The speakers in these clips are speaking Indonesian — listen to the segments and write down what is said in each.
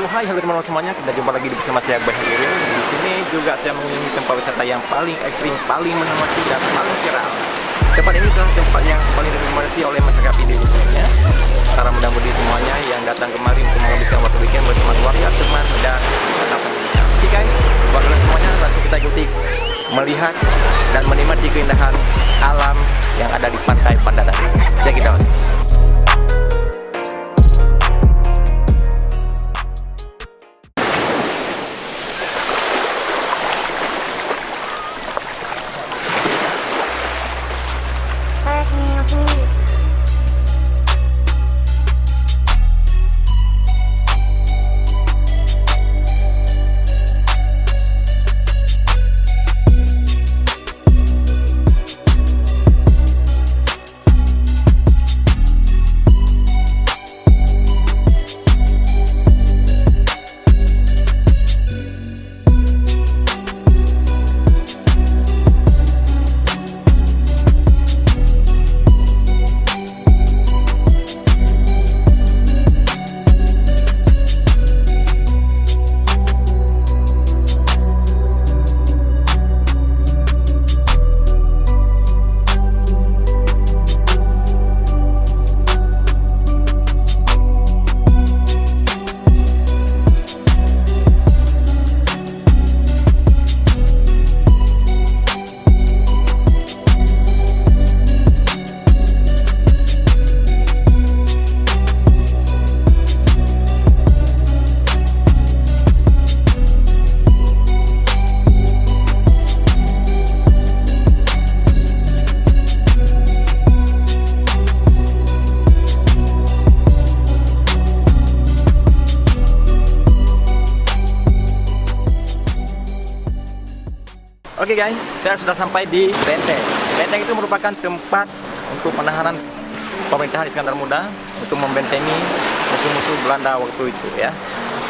Hai, halo teman-teman semuanya, kita jumpa lagi bersama saya Akbar Hadiril. Di sini juga saya mengunjungi tempat wisata yang paling ekstrim, paling menamati dan paling viral. Tempat ini adalah tempat yang paling direkomendasi oleh masyarakat Indonesia. Para muda-mudi semuanya yang datang kemari untuk menghabiskan waktu weekend bersama keluarga, teman, dan teman. Oke guys, buat kalian semuanya langsung kita ikuti melihat dan menikmati keindahan alam yang ada di pantai Pandadari. Check it out. Oke guys, saya sudah sampai di Benteng. Benteng itu merupakan tempat untuk penahanan pemerintahan Iskandar Muda untuk membentengi musuh-musuh Belanda waktu itu ya.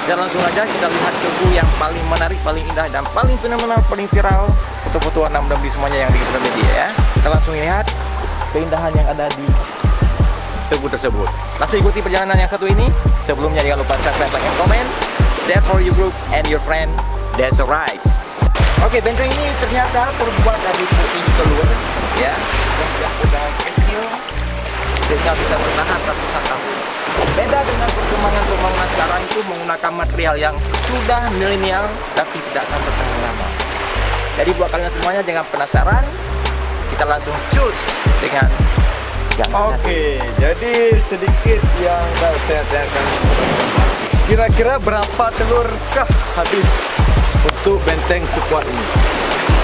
Dan langsung aja kita lihat tugu yang paling menarik, paling indah, dan paling fenomenal, paling viral foto-foto anak muda semuanya yang di media ya. Kita langsung lihat keindahan yang ada di tugu tersebut. Langsung ikuti perjalanan yang satu ini. Sebelumnya jangan lupa subscribe, like, and comment, share for your group and your friend. That's alright. Oke, benteng ini ternyata terbuat dari putih telur, ya, yang sudah kecil, sehingga bisa bertahan ratusan tahun. Beda dengan perkembangan pembangunan sekarang itu menggunakan material yang sudah milenial, tapi tidak akan bertahan lama. Jadi buat kalian semuanya jangan penasaran, kita langsung cus dengan gang satu. Oke, jadi sedikit yang saya tanyakan. Kira-kira berapa telurkah habis untuk benteng sekuat ini?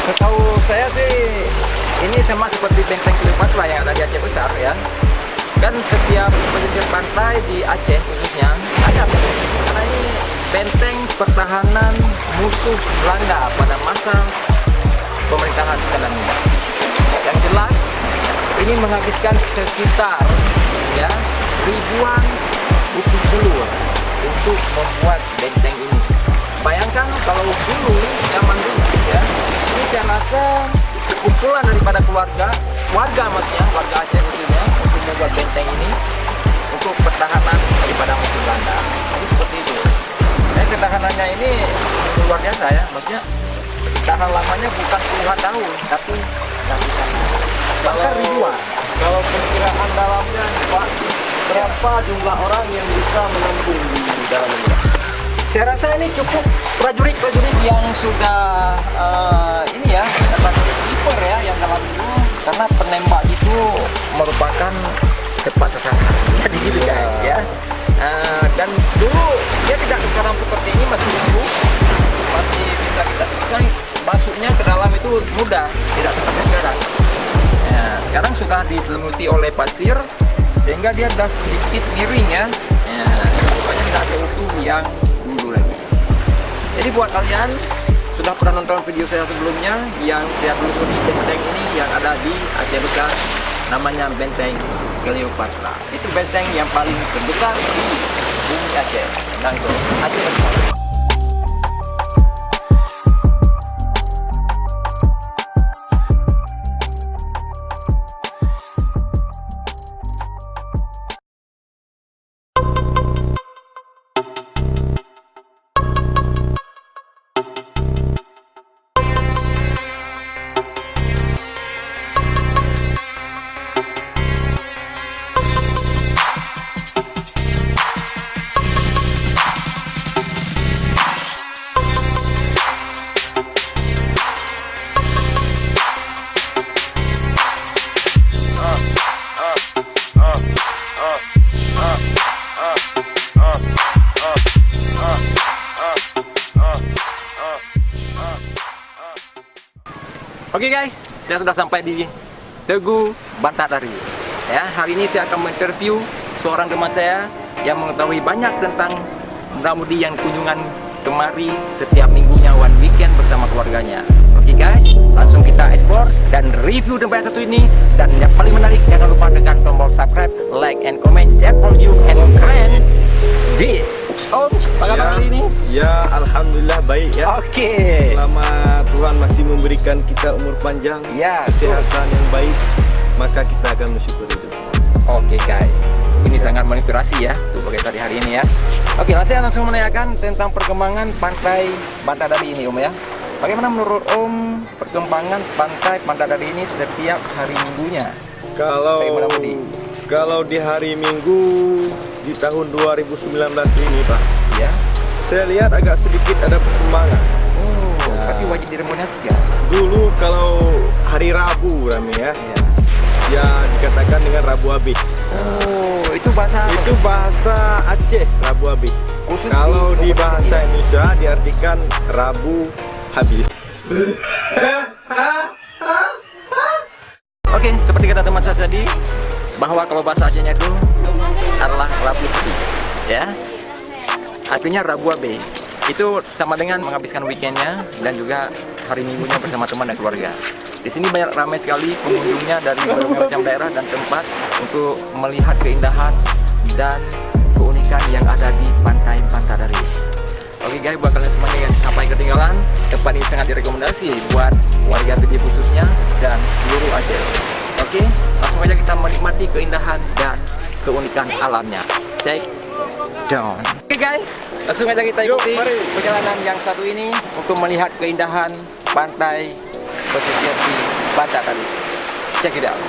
Setahu saya sih ini sama seperti benteng Kleopatra yang ada di Aceh besar ya. Dan setiap pesisir pantai di Aceh khususnya ada benteng. Karena ini benteng pertahanan musuh Belanda pada masa pemerintahan Iskandar Muda. Yang jelas ini menghabiskan sekitar ya ribuan putih telur untuk membuat benteng ini. Bayangkan kalau dulu, zaman dulu ya, ini saya rasa kumpulan daripada warga maksudnya, warga Aceh khususnya untuk membuat benteng ini untuk pertahanan daripada musuh Belanda. Jadi seperti itu. Dan ketahanannya ini luar biasa ya, maksudnya tahan lamanya bukan puluhan tahun, tapi ratusan tahun. Bahkan ribuan. Kalau perkiraan dalamnya, Pak, berapa jumlah orang yang bisa menampung di dalamnya? Saya rasa ini cukup prajurit-prajurit yang sudah ini ya, prajurit sniper ya yang dalam itu, karena penembak itu merupakan tepat sasaran. Jadi gitu guys ya. Dan dulu dia tidak sekarang seperti ini, masih dulu masih bisa kita masuknya ke dalam itu mudah, tidak seperti sekarang. Sekarang sudah diselimuti oleh pasir sehingga dia sudah sedikit miring ya. Pokoknya tidak ada utuh yang dulu lagi. Jadi buat kalian sudah pernah nonton video saya sebelumnya yang saya telusuri benteng ini yang ada di Aceh besar, namanya benteng Kleopatra. Itu benteng yang paling terbesar di bumi Aceh. Dan itu Aceh besar. Oke guys, saya sudah sampai di Tugu Bantadari. Ya, hari ini saya akan menginterview seorang teman saya yang mengetahui banyak tentang muda-mudi yang kunjungan kemari setiap minggunya one weekend bersama keluarganya. Oke guys, langsung kita explore dan review tempat yang satu ini. Dan yang paling menarik, jangan lupa tekan tombol subscribe, like and comment, share for you and friend this. Oh, apa kabar hari ini? Ya, alhamdulillah baik ya. Oke. Selama Tuhan masih memberikan kita umur panjang, Ya, kesehatan yang baik, maka kita akan bersyukur itu. Oke guys, ini sangat menginspirasi ya untuk tadi hari ini ya. Oke, saya langsung menanyakan tentang perkembangan pantai Bantadari ini Om ya. Bagaimana menurut Om perkembangan pantai Bantadari ini setiap hari minggunya? Kalau di hari Minggu di tahun 2019 ini Pak, Ya. saya lihat agak sedikit ada perkembangan. Oh, tapi wajib diremunerasi ya? Dulu kalau hari Rabu rame ya, Ya. ya dikatakan dengan Rabu Abi. Oh, itu bahasa Itu bahasa Aceh, Rabu Abi. Khusus Kalau di bahasa ya? Indonesia diartikan Rabu Habis. Oke, seperti kata teman saya tadi, bahwa kalau bahasa Acehnya itu adalah Rabu Habis, ya. Artinya Rabu Abe. Itu sama dengan menghabiskan weekendnya dan juga hari minggunya bersama teman dan keluarga. Di sini banyak ramai sekali pengunjungnya dari berbagai macam daerah dan tempat untuk melihat keindahan dan keunikan yang ada di pantai Bantadari. Oke guys, buat kalian semuanya yang sampai ketinggalan, tempat ini sangat direkomendasi buat warga BD khususnya dan seluruh Aceh. Oke, langsung aja kita menikmati keindahan dan keunikan alamnya. Check down. Oke guys, langsung aja kita ikuti perjalanan yang satu ini untuk melihat keindahan pantai pesisir di Bantadari. Check it out.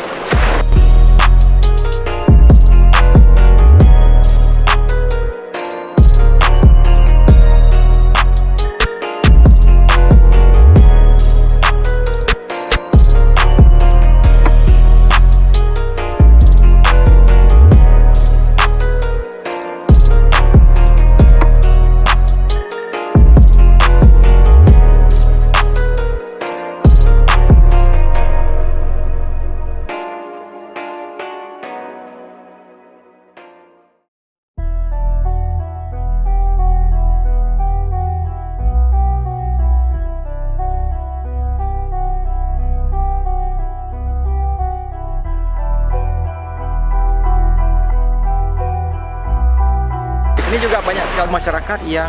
Ini juga banyak sekali masyarakat yang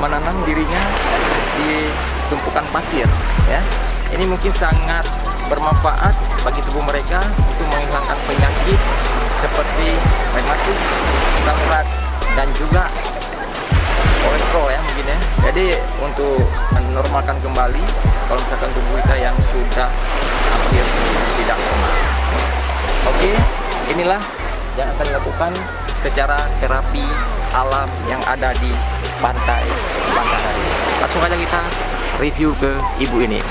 menanam dirinya di tumpukan pasir ya. Ini mungkin sangat bermanfaat bagi tubuh mereka untuk menghilangkan penyakit seperti rematik, berat dan juga kolesterol ya mungkin ya. Jadi untuk menormalkan kembali kalau misalkan tubuh kita yang sudah hampir tidak normal. Oke, inilah yang akan dilakukan secara terapi alam yang ada di pantai Bantadari. Langsung aja kita review ke ibu ini.